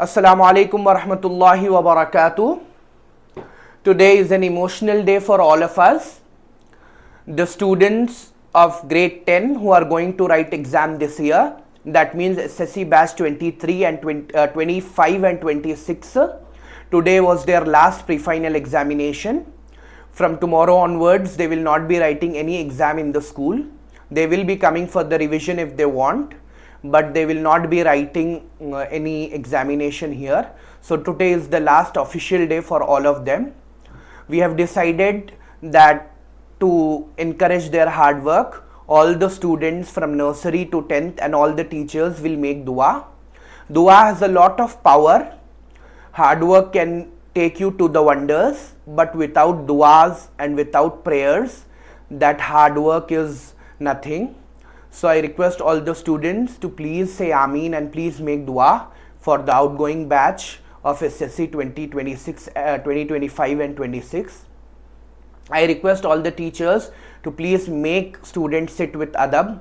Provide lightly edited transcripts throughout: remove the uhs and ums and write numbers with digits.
Assalamu alaikum wa rahmatullahi wa barakatuh. Today is an emotional day for all of us. The students of grade 10 who are going to write exam this year, that means SSC batch 23 and 25 and 26. Today was their last pre-final examination. From tomorrow onwards, they will not be writing any exam in the school. They will be coming for the revision if they want, but they will not be writing any examination here. So today is the last official day for all of them. We have decided that to encourage their hard work, all the students from nursery to 10th and all the teachers will make dua. Dua has a lot of power. Hard work can take you to the wonders, but without duas and without prayers, that hard work is nothing. So I request all the students to please say Ameen and please make dua for the outgoing batch of SSC 2026, 2025 and 26. I request all the teachers to please make students sit with adab.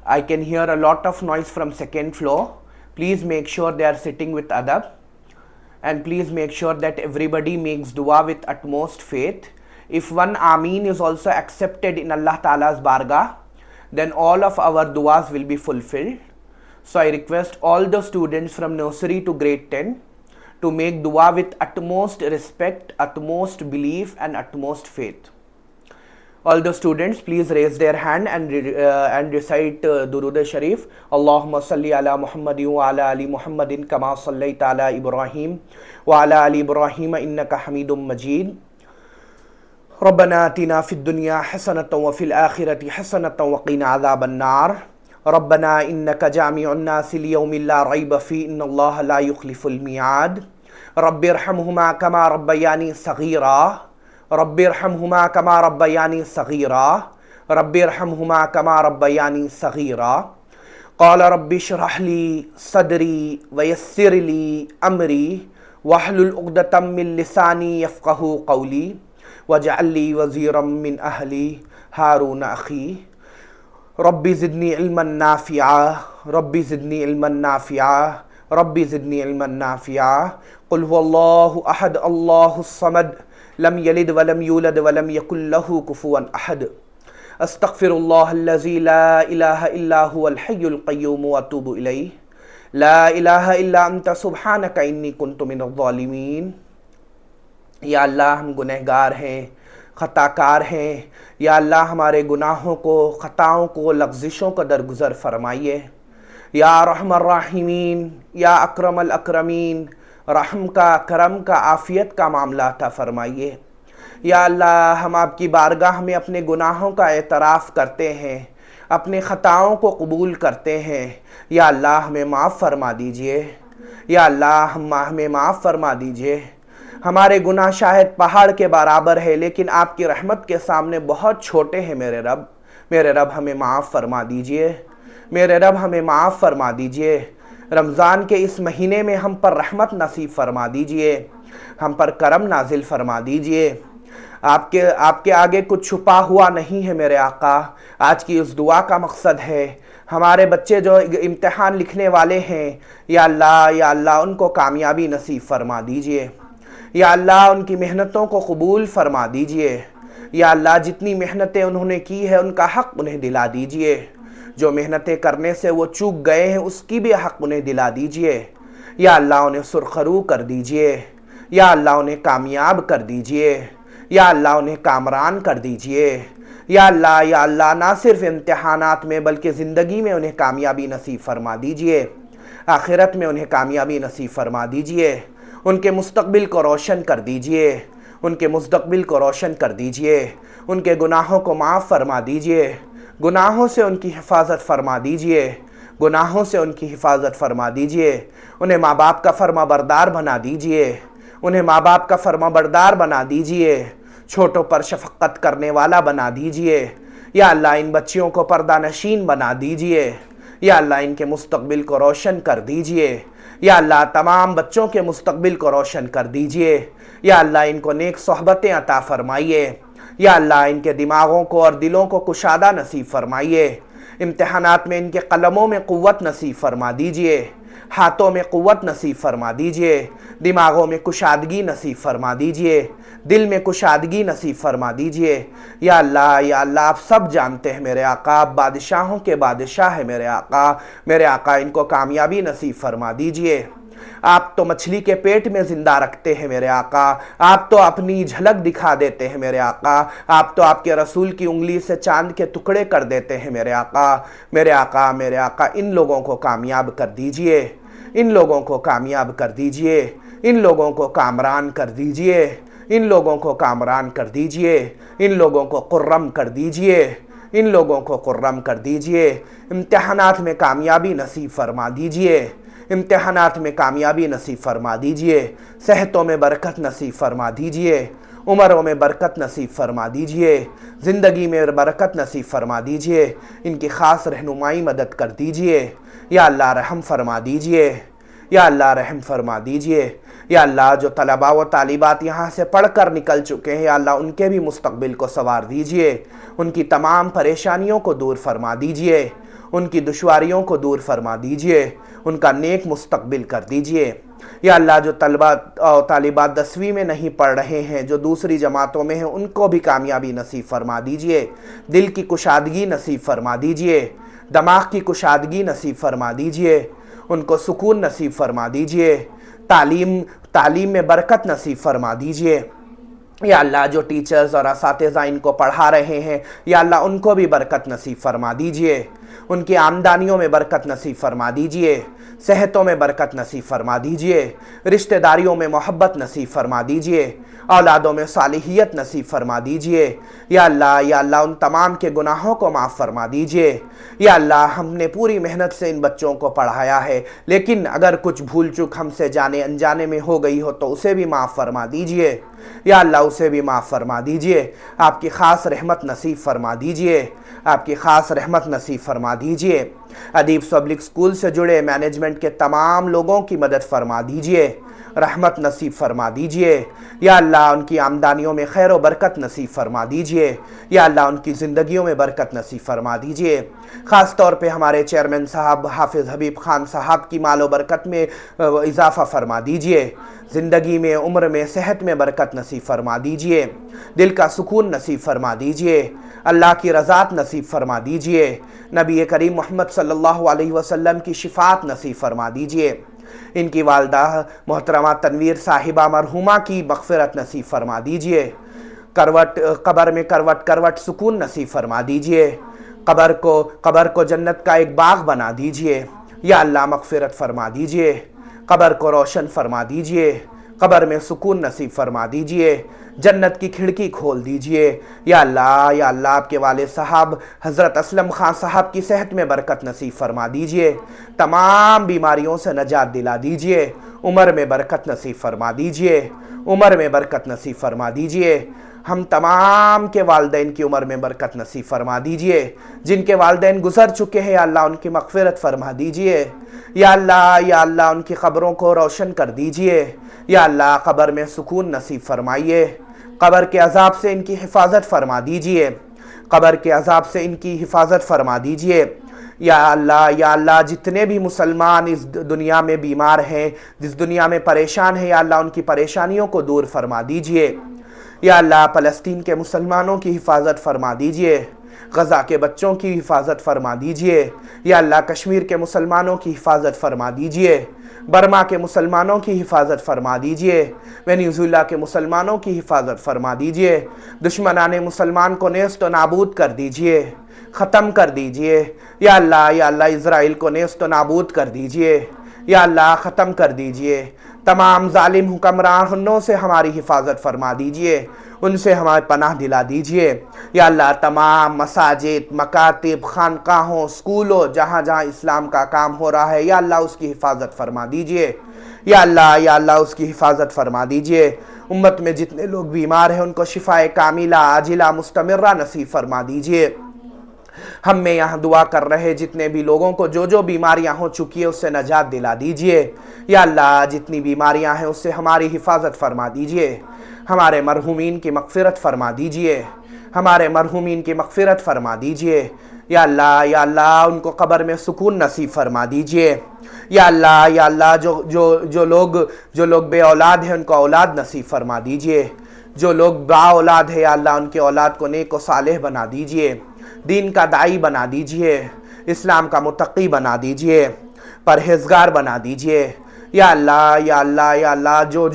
I can hear a lot of noise from second floor. Please make sure they are sitting with adab. And please make sure that everybody makes dua with utmost faith. If one Ameen is also accepted in Allah Ta'ala's bargah, then all of our duas will be fulfilled. So I request all the students from nursery to grade 10 to make dua with utmost respect, utmost belief and utmost faith. All the students please raise their hand and recite Durood Sharif. Allahumma salli ala Muhammadin wa ala ali Muhammadin kama sallaita ala Ibrahim wa ala ali Ibrahim innaka Hamidum Majid. ربنا آتنا في الدنيا حسنة وفي الآخرة حسنة وقنا عذاب النار ربنا إنك جامع الناس ليوم لا ريب فيه إن الله لا يخلف الميعاد رب ارحمهما كما ربياني صغيرا رب ارحمهما كما ربياني صغيرا رب ارحمهما كما ربياني صغيرا قال رب اشرح لي صدري ويسر لي أمري واحلل عقدة من لساني يفقهوا قولي وَاجْعَلْ لِي وَزِيرًا مِّنْ أَهْلِي هَارُونَ أَخِي رَبِّ زِدْنِي عِلْمًا نَافِعًا رَبِّ زِدْنِي عِلْمًا نَافِعًا رَبِّ زِدْنِي عِلْمًا نَافِعًا قُلْ هُوَ اللَّهُ أَحَدٌ اللَّهُ الصَّمَدُ لَمْ يَلِدْ وَلَمْ يُولَدْ وَلَمْ يَكُنْ لَهُ كُفُوًا أَحَدٌ أَسْتَغْفِرُ اللَّهَ الَّذِي لَا إِلَهَ إِلَّا هُوَ الْحَيُّ الْقَيُّومُ وَأَتُوبُ إِلَيْهِ لَا إِلَهَ إِلَّا أَنْتَ سُبْحَانَكَ إِنِّي كُنْتُ مِنَ الظَّالِمِينَ. یا اللہ ہم گنہگار ہیں، خطا کار ہیں. یا اللہ ہمارے گناہوں کو، خطاؤں کو، لغزشوں کو درگزر فرمائیے. یا ارحم الراحمین، یا اکرم الاکرمین، رحم کا، کرم کا، عافیت کا معاملہ عطا فرمائیے. یا اللہ ہم آپ کی بارگاہ میں اپنے گناہوں کا اعتراف کرتے ہیں، اپنے خطاؤں کو قبول کرتے ہیں. یا اللہ ہمیں معاف فرما دیجئے. یا اللہ ہمیں معاف فرما دیجئے. ہمارے گناہ شاید پہاڑ کے برابر ہے لیکن آپ کی رحمت کے سامنے بہت چھوٹے ہیں میرے رب. میرے رب ہمیں معاف فرما دیجئے. میرے رب ہمیں معاف فرما دیجئے. رمضان کے اس مہینے میں ہم پر رحمت نصیب فرما دیجئے، ہم پر کرم نازل فرما دیجئے. آپ کے آگے کچھ چھپا ہوا نہیں ہے میرے آقا. آج کی اس دعا کا مقصد ہے ہمارے بچے جو امتحان لکھنے والے ہیں، یا اللہ ان کو کامیابی نصیب فرما دیجئے. یا اللہ ان کی محنتوں کو قبول فرما دیجئے. یا اللہ جتنی محنتیں انہوں نے کی ہے ان کا حق انہیں دلا دیجئے. جو محنتیں کرنے سے وہ چوک گئے ہیں اس کی بھی حق انہیں دلا دیجئے. یا اللہ انہیں سرخرو کر دیجئے. یا اللہ انہیں کامیاب کر دیجئے. یا اللہ انہیں کامران کر دیجئے. یا اللہ نہ صرف امتحانات میں بلکہ زندگی میں انہیں کامیابی نصیب فرما دیجئے. آخرت میں انہیں کامیابی نصیب فرما دیجئے. ان کے مستقبل کو روشن کر دیجئے. ان کے مستقبل کو روشن کر دیجئے. ان کے گناہوں کو معاف فرما دیجئے. گناہوں سے ان کی حفاظت فرما دیجئے. گناہوں سے ان کی حفاظت فرما دیجئے. انہیں ماں باپ کا فرما بردار بنا دیجئے. انہیں ماں باپ کا فرما بردار بنا دیجئے. چھوٹوں پر شفقت کرنے والا بنا دیجئے. یا اللہ ان بچیوں کو پردہ نشین بنا دیجئے. یا اللہ ان کے مستقبل کو روشن کر دیجئے. یا اللہ تمام بچوں کے مستقبل کو روشن کر دیجئے. یا اللہ ان کو نیک صحبتیں عطا فرمائیے. یا اللہ ان کے دماغوں کو اور دلوں کو کشادہ نصیب فرمائیے. امتحانات میں ان کے قلموں میں قوت نصیب فرما دیجئے. ہاتھوں میں قوت نصیب فرما دیجئے، دماغوں میں کشادگی نصیب فرما دیجئے، دل میں کشادگی نصیب فرما دیجئے۔ یا اللہ آپ سب جانتے ہیں میرے آقا، آپ بادشاہوں کے بادشاہ ہیں میرے آقا ان کو کامیابی نصیب فرما دیجئے۔ آپ تو مچھلی کے پیٹ میں زندہ رکھتے ہیں میرے آقا، آپ تو اپنی جھلک دکھا دیتے ہیں میرے آقا، آپ تو آپ کے رسول کی انگلی سے چاند کے ٹکڑے کر دیتے ہیں میرے آقا۔ میرے آقا ان لوگوں کو کامیاب کر دیجئے، ان لوگوں کو کامیاب کر دیجئے، ان لوگوں کو کامران کر دیجئے، ان لوگوں کو کامران کر دیجئے، ان لوگوں کو خرم کر دیجئے، ان لوگوں کو خرم کر دیجئے۔ امتحانات میں کامیابی نصیب فرما دیجئے، امتحانات میں کامیابی نصیب فرما دیجئے، صحتوں میں برکت نصیب فرما دیجئے، عمروں میں برکت نصیب فرما دیجئے، زندگی میں برکت نصیب فرما دیجئے، ان کی خاص رہنمائی مدد کر دیجئے۔ یا اللہ رحم فرما دیجئے، یا اللہ رحم فرما دیجئے۔ یا اللہ جو طلباء و طالبات یہاں سے پڑھ کر نکل چکے ہیں، یا اللہ ان کے بھی مستقبل کو سنوار دیجئے، ان کی تمام پریشانیوں کو دور فرما دیجئے، ان کی دشواریوں کو دور فرما دیجئے، ان کا نیک مستقبل کر دیجئے۔ یا اللہ جو طلباء اور طالبات 10ویں میں نہیں پڑھ رہے ہیں، جو دوسری جماعتوں میں ہیں، ان کو بھی کامیابی نصیب فرما دیجئے، دل کی کشادگی نصیب فرما دیجئے، دماغ کی کشادگی نصیب فرما دیجئے، ان کو سکون نصیب فرما دیجئے، تعلیم میں برکت نصیب فرما دیجئے۔ یا اللہ جو ٹیچرز اور اساتذہ ان کو پڑھا رہے ہیں، یا اللہ ان کو بھی برکت نصیب فرما دیجئے، ان کی آمدانیوں میں برکت نصیب فرما دیجئے، صحتوں میں برکت نصیب فرما دیجئے، رشتہ داریوں میں محبت نصیب فرما دیجئے، اولادوں میں صالحیت نصیب فرما دیجئے۔ یا اللہ ان تمام کے گناہوں کو معاف فرما دیجئے۔ یا اللہ ہم نے پوری محنت سے ان بچوں کو پڑھایا ہے، لیکن اگر کچھ بھول چک ہم سے جانے انجانے میں ہو گئی ہو تو اسے بھی معاف فرما دیجئے۔ یا اللہ اسے بھی معاف فرما دیجئے، آپ کی خاص رحمت نصیب فرما دیجئے، آپ کی خاص رحمت نصیب فرما دیجئے۔ ادیب پبلک سکول سے جڑے مینجمنٹ کے تمام لوگوں کی مدد فرما دیجئے، رحمت نصیب فرما دیجئے۔ یا اللہ ان کی آمدانیوں میں خیر و برکت نصیب فرما دیجئے، یا اللہ ان کی زندگیوں میں برکت نصیب فرما دیجئے۔ خاص طور پہ ہمارے چیئرمین صاحب حافظ حبیب خان صاحب کی مال و برکت میں اضافہ فرما دیجئے، زندگی میں عمر میں صحت میں برکت نصیب فرما دیجئے، دل کا سکون نصیب فرما دیجئے، اللہ کی رضات نصیب فرما دیجئے، نبی کریم محمد صلی اللہ علیہ وسلم کی شفاعت نصیب فرما دیجئے۔ ان کی والدہ محترمہ تنویر صاحبہ مرحومہ کی مغفرت نصیب فرما دیجئے، قبر میں کروٹ سکون نصیب فرما دیجئے، قبر کو جنت کا ایک باغ بنا دیجئے۔ یا اللہ مغفرت فرما دیجئے، قبر کو روشن فرما دیجئے، قبر میں سکون نصیب فرما دیجئے، جنت کی کھڑکی کھول دیجئے۔ یا اللہ آپ کے والد صاحب حضرت اسلم خان صاحب کی صحت میں برکت نصیب فرما دیجئے، تمام بیماریوں سے نجات دلا دیجئے، عمر میں برکت نصیب فرما دیجئے، عمر میں برکت نصیب فرما دیجئے۔ ہم تمام کے والدین کی عمر میں برکت نصیب فرما دیجئے، جن کے والدین گزر چکے ہیں یا اللہ ان کی مغفرت فرما دیجئے۔ یا اللہ ان کی قبروں کو روشن کر دیجئے، یا اللہ قبر میں سکون نصیب فرمائیے، قبر کے عذاب سے ان کی حفاظت فرما دیجئے، قبر کے عذاب سے ان کی حفاظت فرما دیجئے۔ یا اللہ جتنے بھی مسلمان اس دنیا میں بیمار ہیں، جس دنیا میں پریشان ہیں، یا اللہ ان کی پریشانیوں کو دور فرما دیجئے۔ یا اللہ فلسطین کے مسلمانوں کی حفاظت فرما دیجئے، غزہ کے بچوں کی حفاظت فرما دیجئے۔ یا اللہ کشمیر کے مسلمانوں کی حفاظت فرما دیجئے، برما کے مسلمانوں کی حفاظت فرما دیجئے، وینیزویلا کے مسلمانوں کی حفاظت فرما دیجئے۔ دشمنان مسلمان کو نیست و نابود کر دیجئے، ختم کر دیجئے۔ یا اللہ اسرائیل کو نیست و نابود کر دیجئے، یا اللہ ختم کر دیجئے۔ تمام ظالم حکمرانوں سے ہماری حفاظت فرما دیجئے، ان سے ہمیں پناہ دلا دیجئے۔ یا اللہ تمام مساجد، مکاتب، خانقاہوں، سکولوں، جہاں جہاں اسلام کا کام ہو رہا ہے، یا اللہ اس کی حفاظت فرما دیجئے۔ یا اللہ اس کی حفاظت فرما دیجئے۔ امت میں جتنے لوگ بیمار ہیں ان کو شفائے کاملہ عاجلہ مستمرہ نصیب فرما دیجئے۔ ہم میں یہاں دعا کر رہے جتنے بھی لوگوں کو جو بیماریاں ہو چکی ہیں اس سے نجات دلا دیجئے۔ یا اللہ جتنی بیماریاں ہیں اس سے ہماری حفاظت فرما دیجئے، ہمارے مرحومین کی مغفرت فرما دیجئے، ہمارے مرحومین کی مغفرت فرما دیجئے۔ یا اللہ ان کو قبر میں سکون نصیب فرما دیجئے۔ یا اللہ جو لوگ بے اولاد ہیں ان کو اولاد نصیب فرما دیجئے۔ جو لوگ با اولاد ہے یا اللہ ان کے اولاد کو نیک و صالح بنا دیجئے، دین کا داعی بنا دیجئے، اسلام کا متقی بنا دیجئے، پرہیزگار بنا دیجئے۔ یا اللہ جو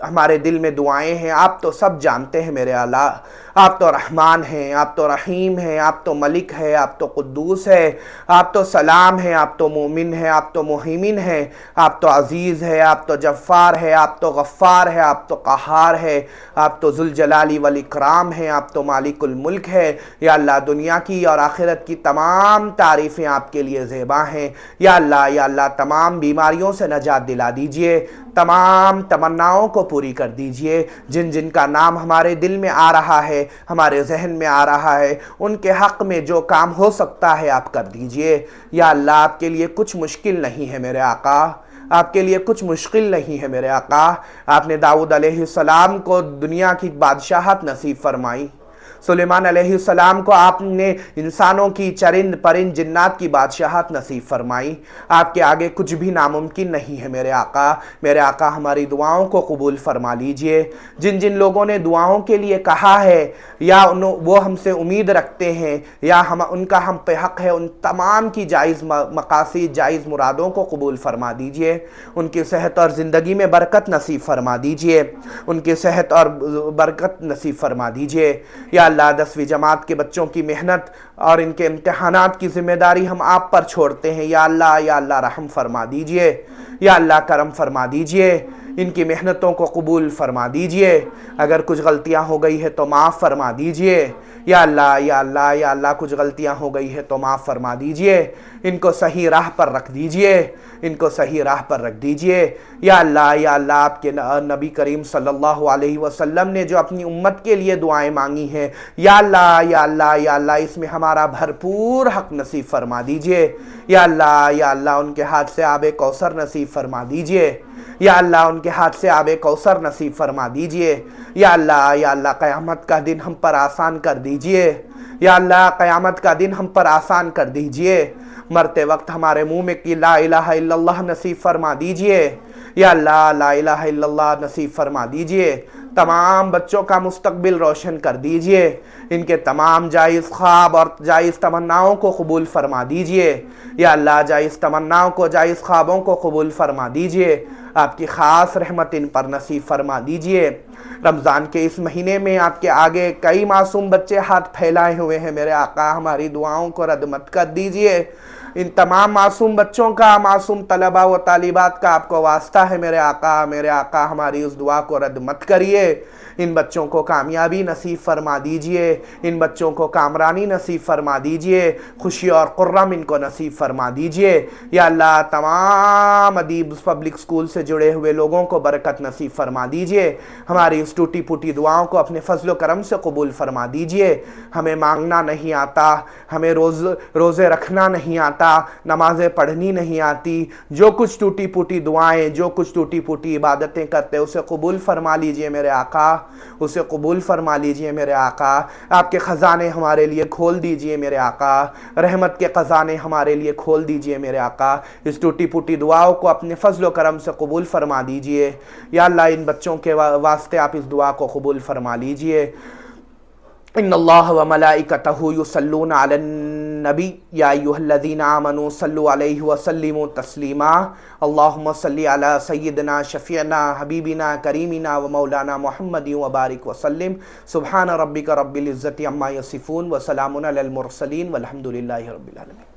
ہمارے دل میں دعائیں ہیں آپ تو سب جانتے ہیں میرے اللہ۔ آپ تو رحمان ہیں، آپ تو رحیم ہیں، آپ تو ملک ہے، آپ تو قدوس ہے، آپ تو سلام ہے، آپ تو مومن ہے، آپ تو مہیمن ہے، آپ تو عزیز ہے، آپ تو جفار ہے، آپ تو غفار ہے، آپ تو قہار ہے، آپ تو ذوالجلال والاکرام ہے، آپ تو مالک الملک ہے۔ یا اللہ دنیا کی اور آخرت کی تمام تعریفیں آپ کے لیے زیبا ہیں۔ یا اللہ تمام بیماریوں سے نجات دلا دیجئے، تمام تمناؤں کو پوری کر دیجئے۔ جن کا نام ہمارے دل میں آ رہا ہے، ہمارے ذہن میں آ رہا ہے، ان کے حق میں جو کام ہو سکتا ہے آپ کر دیجئے۔ یا اللہ آپ کے لیے کچھ مشکل نہیں ہے میرے آقا، آپ کے لیے کچھ مشکل نہیں ہے میرے آقا۔ آپ نے داؤد علیہ السلام کو دنیا کی بادشاہت نصیب فرمائی، سلیمان علیہ السلام کو آپ نے انسانوں کی، چرند پرند جنات کی بادشاہت نصیب فرمائی۔ آپ کے آگے کچھ بھی ناممکن نہیں ہے میرے آقا۔ میرے آقا ہماری دعاؤں کو قبول فرما لیجئے۔ جن لوگوں نے دعاؤں کے لیے کہا ہے یا وہ ہم سے امید رکھتے ہیں یا ان کا ہم پہ حق ہے، ان تمام کی جائز مقاصد، جائز مرادوں کو قبول فرما دیجئے۔ ان کی صحت اور زندگی میں برکت نصیب فرما دیجئے، ان کی صحت اور برکت نصیب فرما دیجئے۔ یا اللہ 10ویں جماعت کے بچوں کی محنت اور ان کے امتحانات کی ذمہ داری ہم آپ پر چھوڑتے ہیں۔ یا اللہ رحم فرما دیجئے، یا اللہ کرم فرما دیجئے، ان کی محنتوں کو قبول فرما دیجئے۔ اگر کچھ غلطیاں ہو گئی ہے تو معاف فرما دیجئے۔ یا اللہ کچھ غلطیاں ہو گئی ہے تو معاف فرما دیجئے۔ ان کو صحیح راہ پر رکھ دیجئے، ان کو صحیح راہ پر رکھ دیجئے۔ یا اللہ آپ کے نبی کریم صلی اللہ علیہ وسلم نے جو اپنی امت کے لیے دعائیں مانگی ہیں، یا اللہ اس میں ہمارا بھرپور حق نصیب فرما دیجئے۔ یا اللہ ان کے ہاتھ سے آب کوثر نصیب فرما دیجئے۔ یا اللہ ان کے ہاتھ سے آب کوثر نصیب فرما دیجئے۔ یا اللہ قیامت کا دن ہم پر آسان کر دیجئے۔ یا اللہ قیامت کا دن ہم پر آسان کر دیجئے۔ مرتے وقت ہمارے منہ میں کی لا الہ الا اللہ نصیب فرما دیجئے۔ یا اللہ لا الہ الا اللہ نصیب فرما دیجئے۔ تمام بچوں کا مستقبل روشن کر دیجئے، ان کے تمام جائز خواب اور جائز تمناؤں کو قبول فرما دیجئے۔ یا اللہ جائز تمناؤں کو، جائز خوابوں کو قبول فرما دیجئے۔ آپ کی خاص رحمت ان پر نصیب فرما دیجئے۔ رمضان کے اس مہینے میں آپ کے آگے کئی معصوم بچے ہاتھ پھیلائے ہوئے ہیں، میرے آقا ہماری دعاؤں کو رد مت کر دیجئے۔ ان تمام معصوم بچوں کا، معصوم طلبہ و طالبات کا آپ کو واسطہ ہے میرے آقا ہماری اس دعا کو رد مت کریے۔ ان بچوں کو کامیابی نصیب فرما دیجئے، ان بچوں کو کامرانی نصیب فرما دیجئے، خوشی اور قرم ان کو نصیب فرما دیجئے۔ یا اللہ تمام ادیب پبلک سکول سے جڑے ہوئے لوگوں کو برکت نصیب فرما دیجئے۔ ہماری اس ٹوٹی پھوٹی دعاؤں کو اپنے فضل و کرم سے قبول فرما دیجئے۔ ہمیں مانگنا نہیں آتا، ہمیں روزے رکھنا نہیں آتا، نمازیں پڑھنی نہیں آتی، جو کچھ ٹوٹی پھوٹی دعائیں، جو کچھ ٹوٹی پھوٹی عبادتیں کرتے اسے قبول فرما لیجئے میرے آقا، اسے قبول فرما لیجئے میرے آقا۔ آپ کے خزانے ہمارے لیے کھول دیجئے میرے آقا، رحمت کے خزانے ہمارے لیے کھول دیجئے میرے آقا۔ اس ٹوٹی پھوٹی دعاؤں کو اپنے فضل و کرم سے قبول فرما دیجئے۔ یا اللہ ان بچوں کے واسطے آپ اس دعا کو قبول فرما لیجئے۔ ان اللہ و ملائکتہ یصلون علی النبی یا ایھا الذین آمنوا صلوا علیہ وسلموا تسلیما۔ اللہم صلی علی سیدنا شفیعنا حبیبنا کریمنا و مولانا محمد وبارک وسلم۔ سبحان ربک رب العزت عما یصفون وسلام علی المرسلین والحمد للہ رب العالمین۔